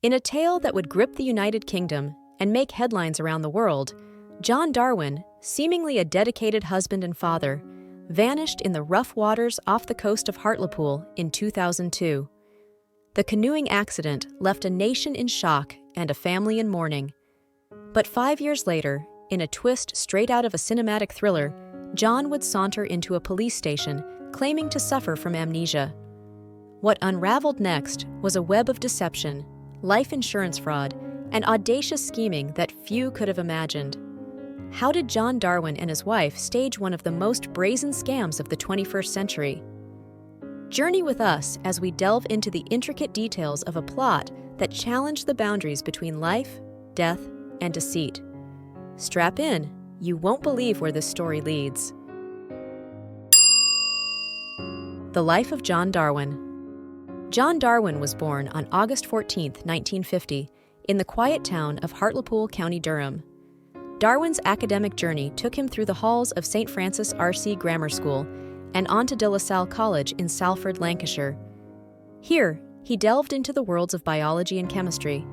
In a tale that would grip the United Kingdom and make headlines around the world, John Darwin, seemingly a dedicated husband and father, vanished in the rough waters off the coast of Hartlepool in 2002. The canoeing accident left a nation in shock and a family in mourning. But 5 years later, in a twist straight out of a cinematic thriller, John would saunter into a police station, claiming to suffer from amnesia. What unraveled next was a web of deception, life insurance fraud, and audacious scheming that few could have imagined. How did John Darwin and his wife stage one of the most brazen scams of the 21st century? Journey with us as we delve into the intricate details of a plot that challenged the boundaries between life, death, and deceit. Strap in, you won't believe where this story leads. The life of John Darwin. John Darwin was born on August 14, 1950, in the quiet town of Hartlepool, County Durham. Darwin's academic journey took him through the halls of St. Francis R.C. Grammar School and on to De La Salle College in Salford, Lancashire. Here, he delved into the worlds of biology and chemistry.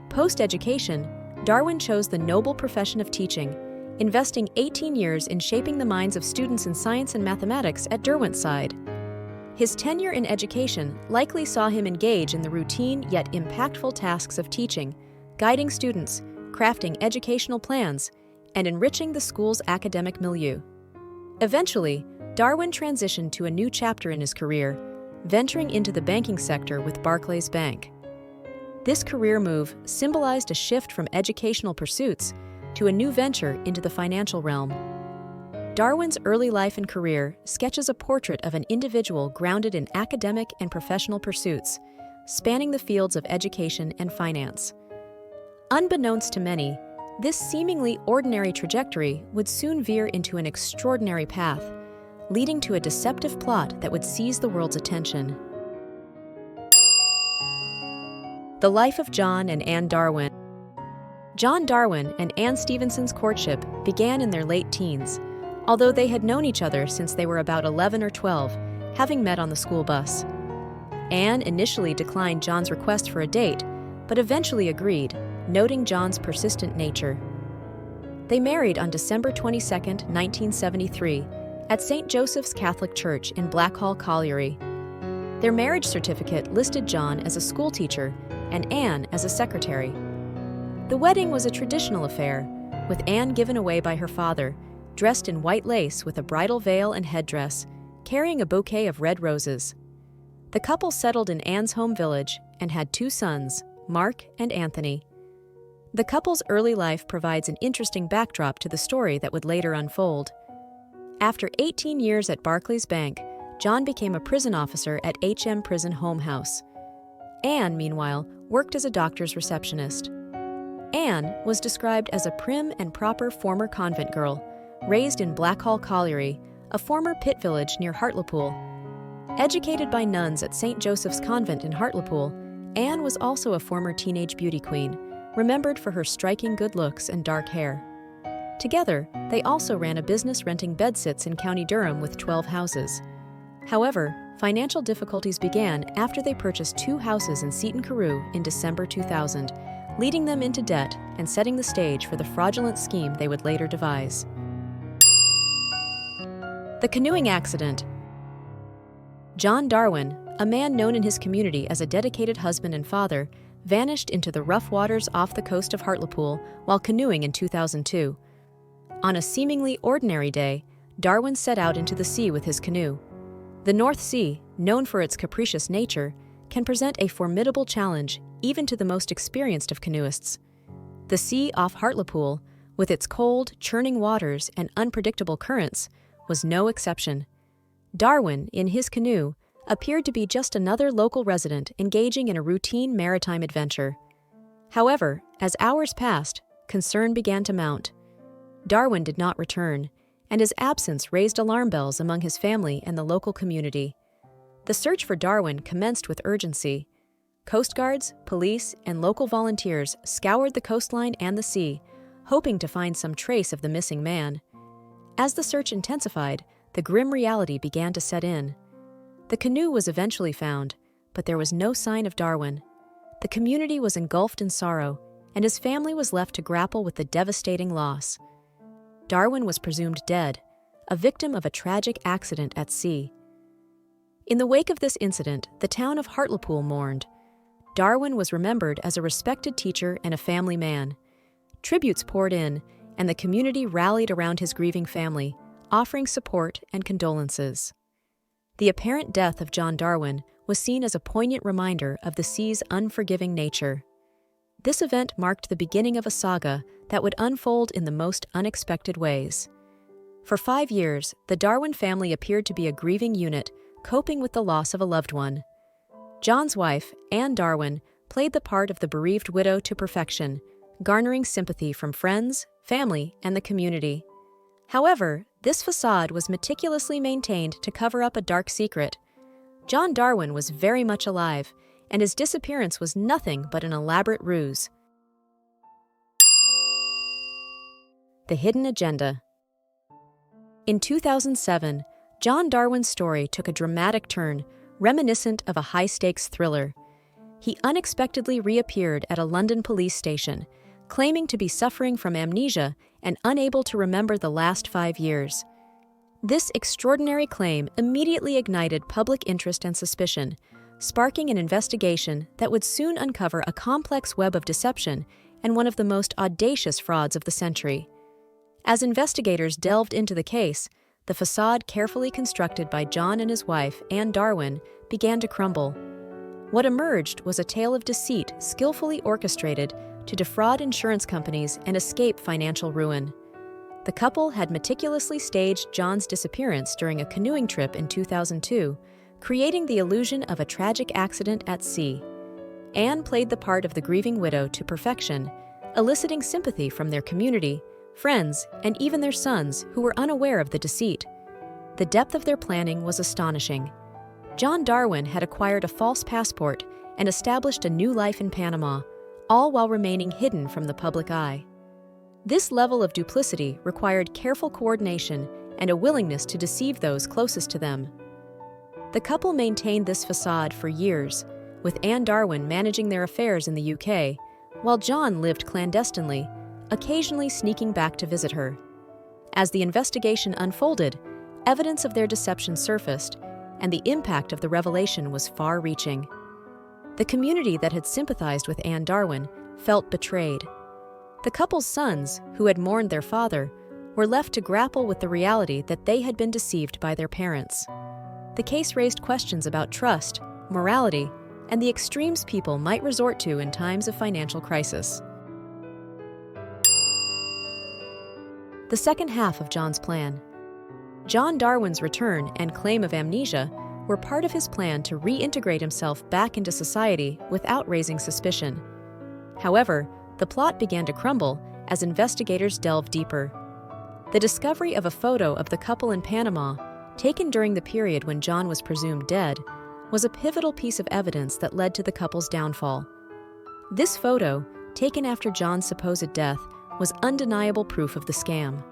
Post-education, Darwin chose the noble profession of teaching, investing 18 years in shaping the minds of students in science and mathematics at Derwentside. His tenure in education likely saw him engage in the routine yet impactful tasks of teaching, guiding students, crafting educational plans, and enriching the school's academic milieu. Eventually, Darwin transitioned to a new chapter in his career, venturing into the banking sector with Barclays Bank. This career move symbolized a shift from educational pursuits to a new venture into the financial realm. Darwin's early life and career sketches a portrait of an individual grounded in academic and professional pursuits, spanning the fields of education and finance. Unbeknownst to many, this seemingly ordinary trajectory would soon veer into an extraordinary path, leading to a deceptive plot that would seize the world's attention. The life of John and Anne Darwin. John Darwin and Anne Stevenson's courtship began in their late teens, although they had known each other since they were about 11 or 12, having met on the school bus. Anne initially declined John's request for a date, but eventually agreed, noting John's persistent nature. They married on December 22, 1973, at St. Joseph's Catholic Church in Blackhall Colliery. Their marriage certificate listed John as a schoolteacher and Anne as a secretary. The wedding was a traditional affair, with Anne given away by her father, dressed in white lace with a bridal veil and headdress, carrying a bouquet of red roses. The couple settled in Anne's home village and had 2 sons, Mark and Anthony. The couple's early life provides an interesting backdrop to the story that would later unfold. After 18 years at Barclays Bank, John became a prison officer at HM Prison Home House. Anne, meanwhile, worked as a doctor's receptionist. Anne was described as a prim and proper former convent girl, raised in Blackhall Colliery, a former pit village near Hartlepool. Educated by nuns at St. Joseph's Convent in Hartlepool, Anne was also a former teenage beauty queen, remembered for her striking good looks and dark hair. Together, they also ran a business renting bedsits in County Durham with 12 houses. However, financial difficulties began after they purchased 2 houses in Seaton Carew in December 2000, leading them into debt and setting the stage for the fraudulent scheme they would later devise. The Canoeing Accident. John Darwin, a man known in his community as a dedicated husband and father, vanished into the rough waters off the coast of Hartlepool while canoeing in 2002. On a seemingly ordinary day, Darwin set out into the sea with his canoe. The North Sea, known for its capricious nature, can present a formidable challenge even to the most experienced of canoeists. The sea off Hartlepool, with its cold, churning waters and unpredictable currents, was no exception. Darwin, in his canoe, appeared to be just another local resident engaging in a routine maritime adventure. However, as hours passed, concern began to mount. Darwin did not return, and his absence raised alarm bells among his family and the local community. The search for Darwin commenced with urgency. Coast guards, police, and local volunteers scoured the coastline and the sea, hoping to find some trace of the missing man. As the search intensified, the grim reality began to set in. The canoe was eventually found, but there was no sign of Darwin. the community was engulfed in sorrow, and his family was left to grapple with the devastating loss. Darwin was presumed dead, a victim of a tragic accident at sea. In the wake of this incident, the town of Hartlepool mourned. Darwin was remembered as a respected teacher and a family man. Tributes poured in, and the community rallied around his grieving family, offering support and condolences. The apparent death of John Darwin was seen as a poignant reminder of the sea's unforgiving nature. This event marked the beginning of a saga that would unfold in the most unexpected ways. For 5 years, the Darwin family appeared to be a grieving unit, coping with the loss of a loved one. John's wife, Anne Darwin, played the part of the bereaved widow to perfection, garnering sympathy from friends, family, and the community. However, this facade was meticulously maintained to cover up a dark secret. John Darwin was very much alive, and his disappearance was nothing but an elaborate ruse. The Hidden Agenda. In 2007, John Darwin's story took a dramatic turn, reminiscent of a high-stakes thriller. He unexpectedly reappeared at a London police station, claiming to be suffering from amnesia and unable to remember the last 5 years. This extraordinary claim immediately ignited public interest and suspicion, sparking an investigation that would soon uncover a complex web of deception and one of the most audacious frauds of the century. As investigators delved into the case, the facade carefully constructed by John and his wife, Anne Darwin, began to crumble. What emerged was a tale of deceit skillfully orchestrated to defraud insurance companies and escape financial ruin. The couple had meticulously staged John's disappearance during a canoeing trip in 2002, creating the illusion of a tragic accident at sea. Anne played the part of the grieving widow to perfection, eliciting sympathy from their community, friends, and even their sons who were unaware of the deceit. The depth of their planning was astonishing. John Darwin had acquired a false passport and established a new life in Panama, all while remaining hidden from the public eye. This level of duplicity required careful coordination and a willingness to deceive those closest to them. The couple maintained this facade for years, with Anne Darwin managing their affairs in the UK, while John lived clandestinely, occasionally sneaking back to visit her. As the investigation unfolded, evidence of their deception surfaced, and the impact of the revelation was far-reaching. The community that had sympathized with Anne Darwin felt betrayed. The couple's sons, who had mourned their father, were left to grapple with the reality that they had been deceived by their parents. The case raised questions about trust, morality, and the extremes people might resort to in times of financial crisis. The second half of John's plan. John Darwin's return and claim of amnesia were part of his plan to reintegrate himself back into society without raising suspicion. However, the plot began to crumble as investigators delved deeper. The discovery of a photo of the couple in Panama, taken during the period when John was presumed dead, was a pivotal piece of evidence that led to the couple's downfall. This photo, taken after John's supposed death, was undeniable proof of the scam.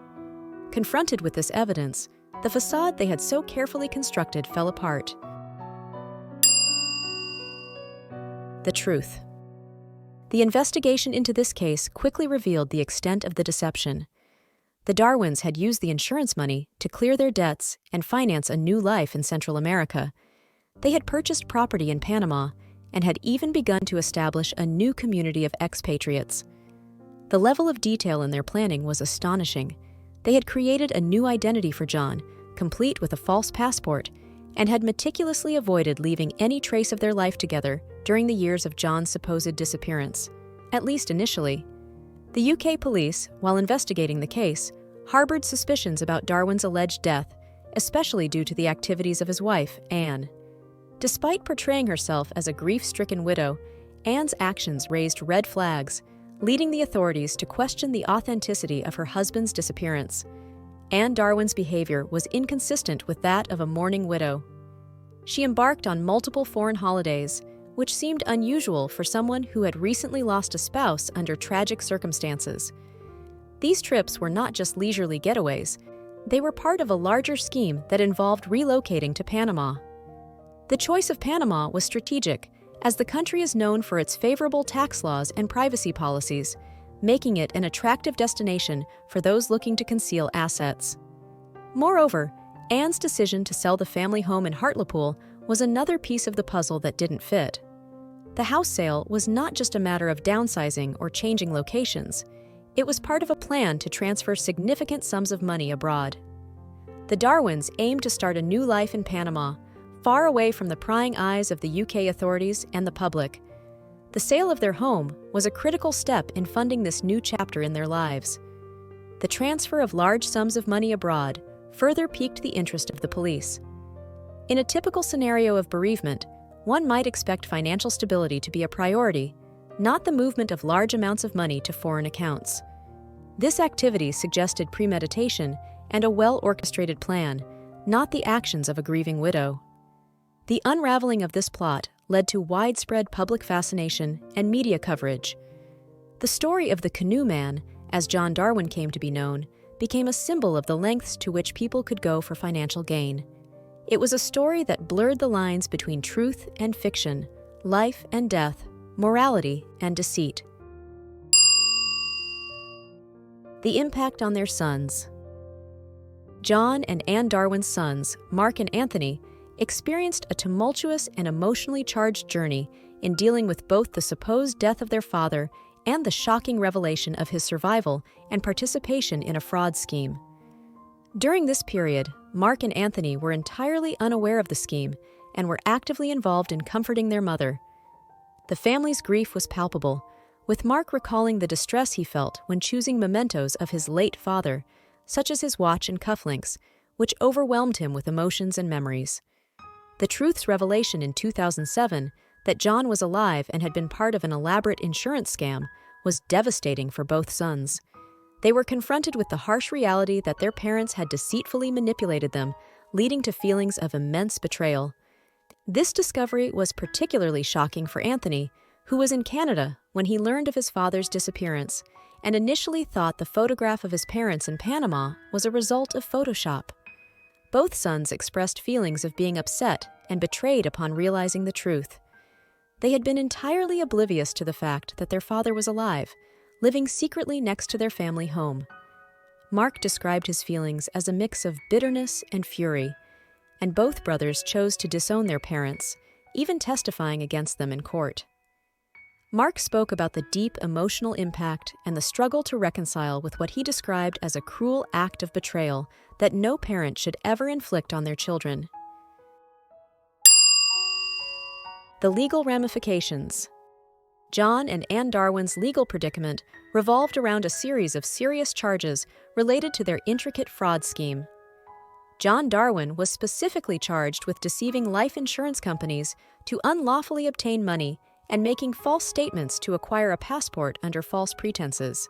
Confronted with this evidence, the facade they had so carefully constructed fell apart. The truth. The investigation into this case quickly revealed the extent of the deception. The Darwins had used the insurance money to clear their debts and finance a new life in Central America. They had purchased property in Panama and had even begun to establish a new community of expatriates. The level of detail in their planning was astonishing. They had created a new identity for John, complete with a false passport, and had meticulously avoided leaving any trace of their life together during the years of John's supposed disappearance, at least initially. The UK police, while investigating the case, harbored suspicions about Darwin's alleged death, especially due to the activities of his wife, Anne. Despite portraying herself as a grief-stricken widow, Anne's actions raised red flags, leading the authorities to question the authenticity of her husband's disappearance. Anne Darwin's behavior was inconsistent with that of a mourning widow. She embarked on multiple foreign holidays, which seemed unusual for someone who had recently lost a spouse under tragic circumstances. These trips were not just leisurely getaways, they were part of a larger scheme that involved relocating to Panama. The choice of Panama was strategic, as the country is known for its favorable tax laws and privacy policies, making it an attractive destination for those looking to conceal assets. Moreover, Anne's decision to sell the family home in Hartlepool was another piece of the puzzle that didn't fit. The house sale was not just a matter of downsizing or changing locations. It was part of a plan to transfer significant sums of money abroad. The Darwins aimed to start a new life in Panama, far away from the prying eyes of the UK authorities and the public. The sale of their home was a critical step in funding this new chapter in their lives. The transfer of large sums of money abroad further piqued the interest of the police. In a typical scenario of bereavement, one might expect financial stability to be a priority, not the movement of large amounts of money to foreign accounts. This activity suggested premeditation and a well-orchestrated plan, not the actions of a grieving widow. The unraveling of this plot led to widespread public fascination and media coverage. The story of the Canoe Man, as John Darwin came to be known, became a symbol of the lengths to which people could go for financial gain. It was a story that blurred the lines between truth and fiction, life and death, morality and deceit. The impact on their sons. John and Anne Darwin's sons, Mark and Anthony, experienced a tumultuous and emotionally charged journey in dealing with both the supposed death of their father and the shocking revelation of his survival and participation in a fraud scheme. During this period, Mark and Anthony were entirely unaware of the scheme and were actively involved in comforting their mother. The family's grief was palpable, with Mark recalling the distress he felt when choosing mementos of his late father, such as his watch and cufflinks, which overwhelmed him with emotions and memories. The truth's revelation in 2007 that John was alive and had been part of an elaborate insurance scam was devastating for both sons. They were confronted with the harsh reality that their parents had deceitfully manipulated them, leading to feelings of immense betrayal. This discovery was particularly shocking for Anthony, who was in Canada when he learned of his father's disappearance, and initially thought the photograph of his parents in Panama was a result of Photoshop. Both sons expressed feelings of being upset and betrayed upon realizing the truth. They had been entirely oblivious to the fact that their father was alive, living secretly next to their family home. Mark described his feelings as a mix of bitterness and fury, and both brothers chose to disown their parents, even testifying against them in court. Mark spoke about the deep emotional impact and the struggle to reconcile with what he described as a cruel act of betrayal that no parent should ever inflict on their children. The legal ramifications. John and Anne Darwin's legal predicament revolved around a series of serious charges related to their intricate fraud scheme. John Darwin was specifically charged with deceiving life insurance companies to unlawfully obtain money and making false statements to acquire a passport under false pretenses.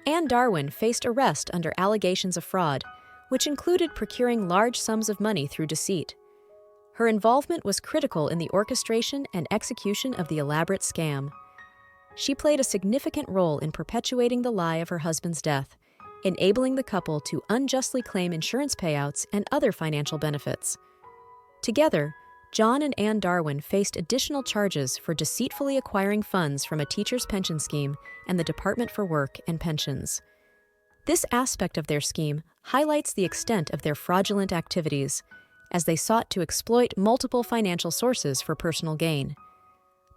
Anne Darwin faced arrest under allegations of fraud, which included procuring large sums of money through deceit. Her involvement was critical in the orchestration and execution of the elaborate scam. She played a significant role in perpetuating the lie of her husband's death, enabling the couple to unjustly claim insurance payouts and other financial benefits. Together, John and Anne Darwin faced additional charges for deceitfully acquiring funds from a teacher's pension scheme and the Department for Work and Pensions. This aspect of their scheme highlights the extent of their fraudulent activities, as they sought to exploit multiple financial sources for personal gain.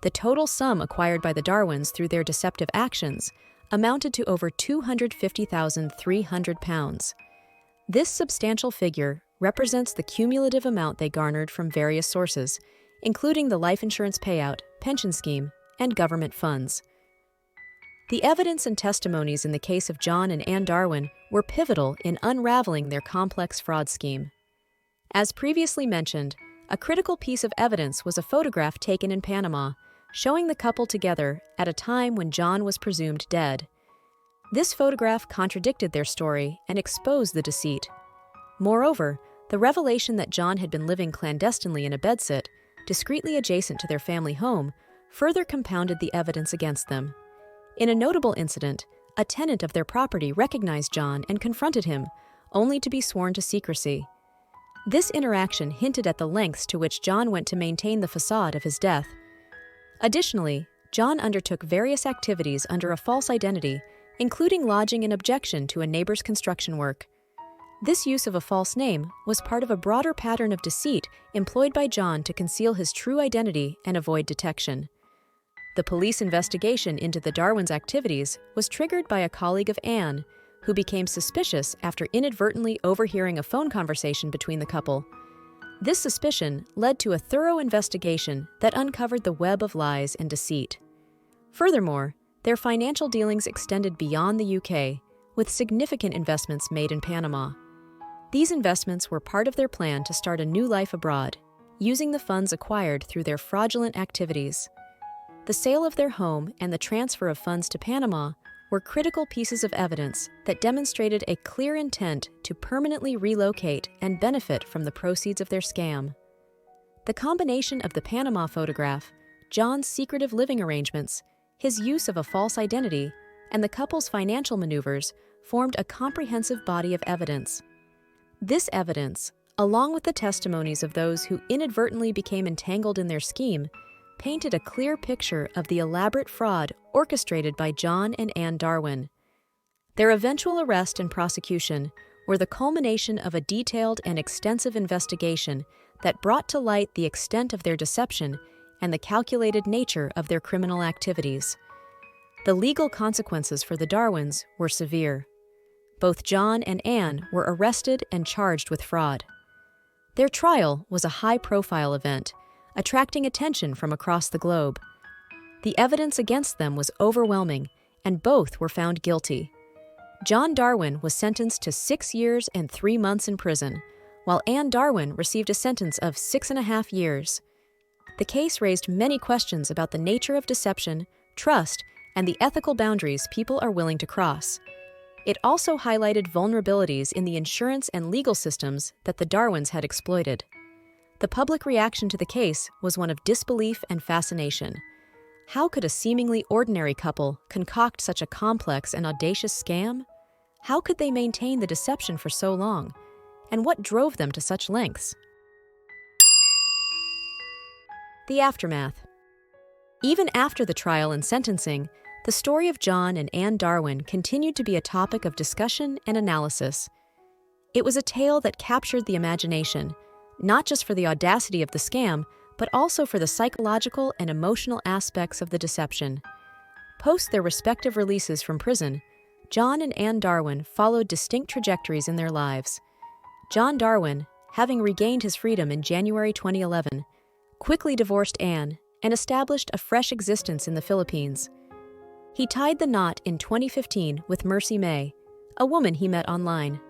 The total sum acquired by the Darwins through their deceptive actions amounted to over £250,300. This substantial figure represents the cumulative amount they garnered from various sources, including the life insurance payout, pension scheme, and government funds. The evidence and testimonies in the case of John and Anne Darwin were pivotal in unraveling their complex fraud scheme. As previously mentioned, a critical piece of evidence was a photograph taken in Panama, showing the couple together at a time when John was presumed dead. This photograph contradicted their story and exposed the deceit. Moreover, the revelation that John had been living clandestinely in a bedsit, discreetly adjacent to their family home, further compounded the evidence against them. In a notable incident, a tenant of their property recognized John and confronted him, only to be sworn to secrecy. This interaction hinted at the lengths to which John went to maintain the facade of his death. Additionally, John undertook various activities under a false identity, including lodging an objection to a neighbor's construction work. This use of a false name was part of a broader pattern of deceit employed by John to conceal his true identity and avoid detection. The police investigation into the Darwins' activities was triggered by a colleague of Anne, who became suspicious after inadvertently overhearing a phone conversation between the couple. This suspicion led to a thorough investigation that uncovered the web of lies and deceit. Furthermore, their financial dealings extended beyond the UK, with significant investments made in Panama. These investments were part of their plan to start a new life abroad, using the funds acquired through their fraudulent activities. The sale of their home and the transfer of funds to Panama were critical pieces of evidence that demonstrated a clear intent to permanently relocate and benefit from the proceeds of their scam. The combination of the Panama photograph, John's secretive living arrangements, his use of a false identity, and the couple's financial maneuvers formed a comprehensive body of evidence. This evidence, along with the testimonies of those who inadvertently became entangled in their scheme, painted a clear picture of the elaborate fraud orchestrated by John and Anne Darwin. Their eventual arrest and prosecution were the culmination of a detailed and extensive investigation that brought to light the extent of their deception and the calculated nature of their criminal activities. The legal consequences for the Darwins were severe. Both John and Anne were arrested and charged with fraud. Their trial was a high-profile event, attracting attention from across the globe. The evidence against them was overwhelming, and both were found guilty. John Darwin was sentenced to 6 years and 3 months in prison, while Anne Darwin received a sentence of 6.5 years. The case raised many questions about the nature of deception, trust, and the ethical boundaries people are willing to cross. It also highlighted vulnerabilities in the insurance and legal systems that the Darwins had exploited. The public reaction to the case was one of disbelief and fascination. How could a seemingly ordinary couple concoct such a complex and audacious scam? How could they maintain the deception for so long? And what drove them to such lengths? The aftermath. Even after the trial and sentencing, the story of John and Anne Darwin continued to be a topic of discussion and analysis. It was a tale that captured the imagination, not just for the audacity of the scam, but also for the psychological and emotional aspects of the deception. Post their respective releases from prison, John and Anne Darwin followed distinct trajectories in their lives. John Darwin, having regained his freedom in January 2011, quickly divorced Anne and established a fresh existence in the Philippines. He tied the knot in 2015 with Mercy May, a woman he met online.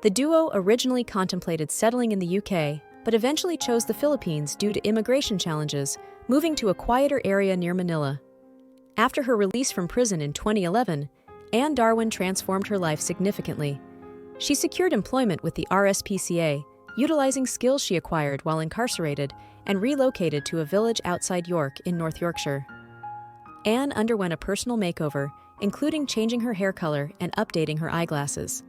The duo originally contemplated settling in the UK, but eventually chose the Philippines due to immigration challenges, moving to a quieter area near Manila. After her release from prison in 2011, Anne Darwin transformed her life significantly. She secured employment with the RSPCA, utilizing skills she acquired while incarcerated, and relocated to a village outside York in North Yorkshire. Anne underwent a personal makeover, including changing her hair color and updating her eyeglasses.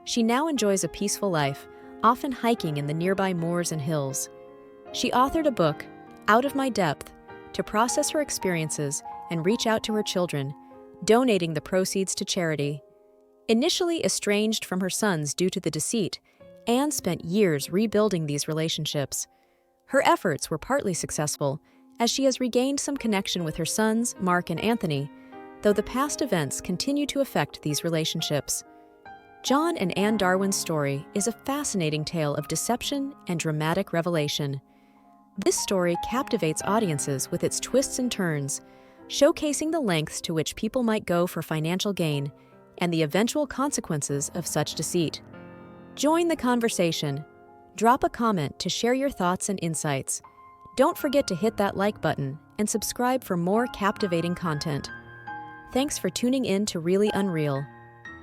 She now enjoys a peaceful life, often hiking in the nearby moors and hills. She authored a book, Out of My Depth, to process her experiences and reach out to her children, donating the proceeds to charity. Initially estranged from her sons due to the deceit, Anne spent years rebuilding these relationships. Her efforts were partly successful, as she has regained some connection with her sons, Mark and Anthony, though the past events continue to affect these relationships. John and Anne Darwin's story is a fascinating tale of deception and dramatic revelation. This story captivates audiences with its twists and turns, showcasing the lengths to which people might go for financial gain and the eventual consequences of such deceit. Join the conversation. Drop a comment to share your thoughts and insights. Don't forget to hit that like button and subscribe for more captivating content. Thanks for tuning in to Really Unreal.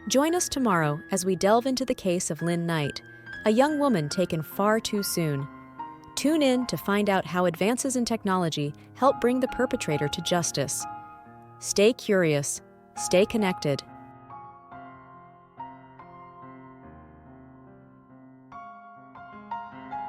Join us tomorrow as we delve into the case of Lynn Knight, a young woman taken far too soon. Tune in to find out how advances in technology help bring the perpetrator to justice. Stay curious, stay connected,